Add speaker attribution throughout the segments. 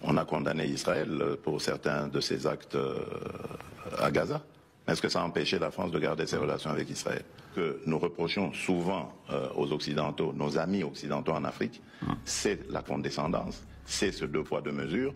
Speaker 1: On a condamné Israël pour certains de ses actes à Gaza. Est-ce que ça a empêché la France de garder ses relations avec Israël? Que nous reprochons souvent aux Occidentaux, nos amis occidentaux en Afrique, c'est la condescendance, c'est ce deux poids deux mesures.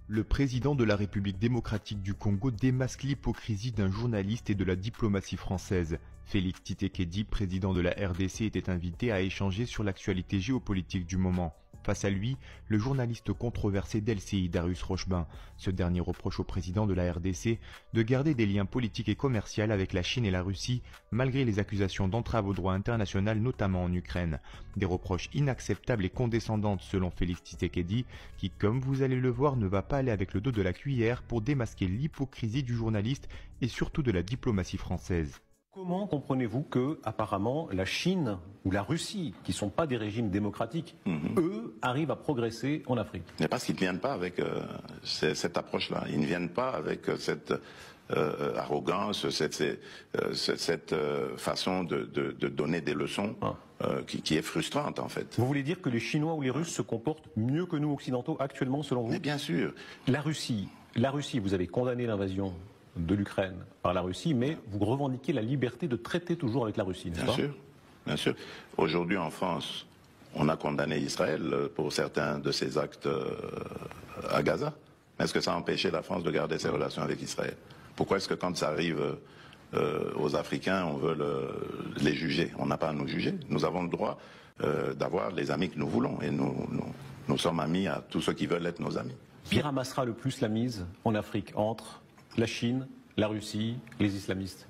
Speaker 2: Le président de la République démocratique du Congo démasque l'hypocrisie d'un journaliste et de la diplomatie française. Félix Tshisekedi, président de la RDC, était invité à échanger sur l'actualité géopolitique du moment. Face à lui, le journaliste controversé d'LCI, Darius Rochebin. Ce dernier reproche au président de la RDC de garder des liens politiques et commerciaux avec la Chine et la Russie, malgré les accusations d'entrave au droit international, notamment en Ukraine. Des reproches inacceptables et condescendantes selon Félix Tshisekedi, qui, comme vous allez le voir, ne va pas aller avec le dos de la cuillère pour démasquer l'hypocrisie du journaliste et surtout de la diplomatie française.
Speaker 3: Comment comprenez-vous que, apparemment, la Chine ou la Russie, qui ne sont pas des régimes démocratiques, eux, arrivent à progresser en Afrique?
Speaker 1: Mais parce qu'ils ne viennent pas avec cette approche-là. Ils ne viennent pas avec cette arrogance, cette façon de donner des leçons qui est frustrante, en fait.
Speaker 3: Vous voulez dire que les Chinois ou les Russes se comportent mieux que nous, Occidentaux, actuellement, selon vous?
Speaker 1: Mais bien sûr.
Speaker 3: La Russie, vous avez condamné l'invasion de l'Ukraine par la Russie, mais vous revendiquez la liberté de traiter toujours avec la Russie, n'est-ce pas?
Speaker 1: Bien sûr, bien sûr. Aujourd'hui en France, on a condamné Israël pour certains de ses actes à Gaza. Est-ce que ça a empêché la France de garder ses relations avec Israël? Pourquoi est-ce que quand ça arrive aux Africains, on veut les juger? On n'a pas à nous juger. Nous avons le droit d'avoir les amis que nous voulons, et nous sommes amis à tous ceux qui veulent être nos amis.
Speaker 3: Qui ramassera le plus la mise en Afrique entre la Chine, la Russie, les islamistes?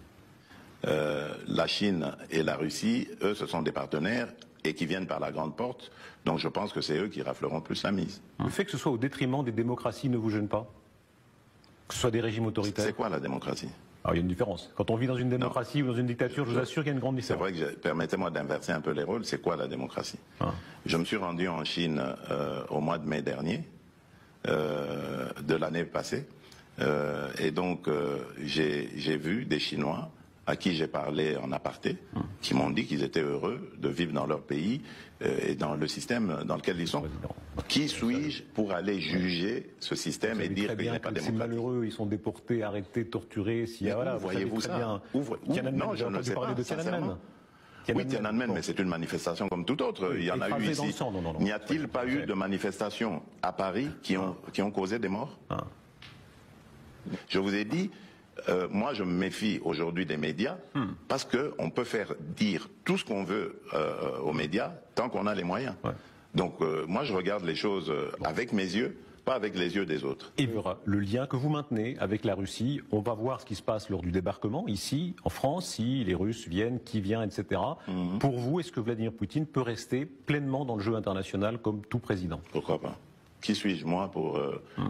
Speaker 1: La Chine et la Russie, eux, ce sont des partenaires et qui viennent par la grande porte. Donc je pense que c'est eux qui rafleront plus la mise.
Speaker 3: Le fait que ce soit au détriment des démocraties ne vous gêne pas? Que ce soit des régimes autoritaires?
Speaker 1: C'est quoi la démocratie?
Speaker 3: Alors il y a une différence. Quand on vit dans une démocratie ou dans une dictature, je vous assure qu'il y a une grande différence.
Speaker 1: C'est vrai que, permettez-moi d'inverser un peu les rôles, c'est quoi la démocratie? Je me suis rendu en Chine au mois de mai dernier, de l'année passée. Et donc j'ai vu des Chinois à qui j'ai parlé en aparté, qui m'ont dit qu'ils étaient heureux de vivre dans leur pays et dans le système dans lequel ils sont. Qui suis-je pour aller juger ce système et dire qu'il n'est pas démocratique?
Speaker 3: C'est malheureux, ils sont déportés, arrêtés, torturés.
Speaker 1: Voyez-vous ça? Non, je ne sais pas, sincèrement. Oui, Tiananmen, mais c'est une manifestation comme toute autre. Il y en a eu ici. N'y a-t-il pas eu de manifestations à Paris qui ont causé des morts? Je vous ai dit, moi je me méfie aujourd'hui des médias parce qu'on peut faire dire tout ce qu'on veut aux médias tant qu'on a les moyens. Donc moi je regarde les choses avec mes yeux, pas avec les yeux des autres.
Speaker 3: Et le lien que vous maintenez avec la Russie, on va voir ce qui se passe lors du débarquement ici en France, si les Russes viennent, qui vient, etc. Pour vous, est-ce que Vladimir Poutine peut rester pleinement dans le jeu international comme tout président?
Speaker 1: Pourquoi pas? Qui suis-je moi pour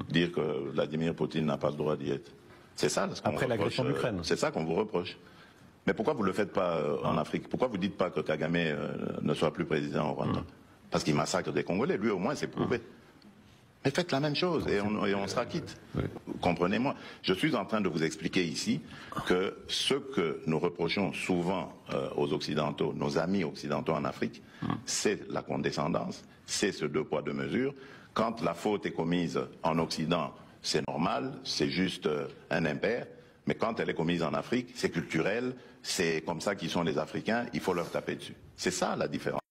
Speaker 1: dire que Vladimir Poutine n'a pas le droit d'y être? C'est ça ce qu'on
Speaker 3: après l'agression de l'Ukraine.
Speaker 1: C'est ça qu'on vous reproche. Mais pourquoi vous ne le faites pas en Afrique? Pourquoi vous ne dites pas que Kagame ne soit plus président au Rwanda? Parce qu'il massacre des Congolais, lui au moins c'est prouvé. Mais faites la même chose et on sera quitte. Comprenez-moi. Je suis en train de vous expliquer ici que ce que nous reprochons souvent aux Occidentaux, nos amis occidentaux en Afrique, c'est la condescendance, c'est ce deux poids deux mesures. Quand la faute est commise en Occident, c'est normal, c'est juste un impair. Mais quand elle est commise en Afrique, c'est culturel, c'est comme ça qu'ils sont les Africains, il faut leur taper dessus. C'est ça la différence.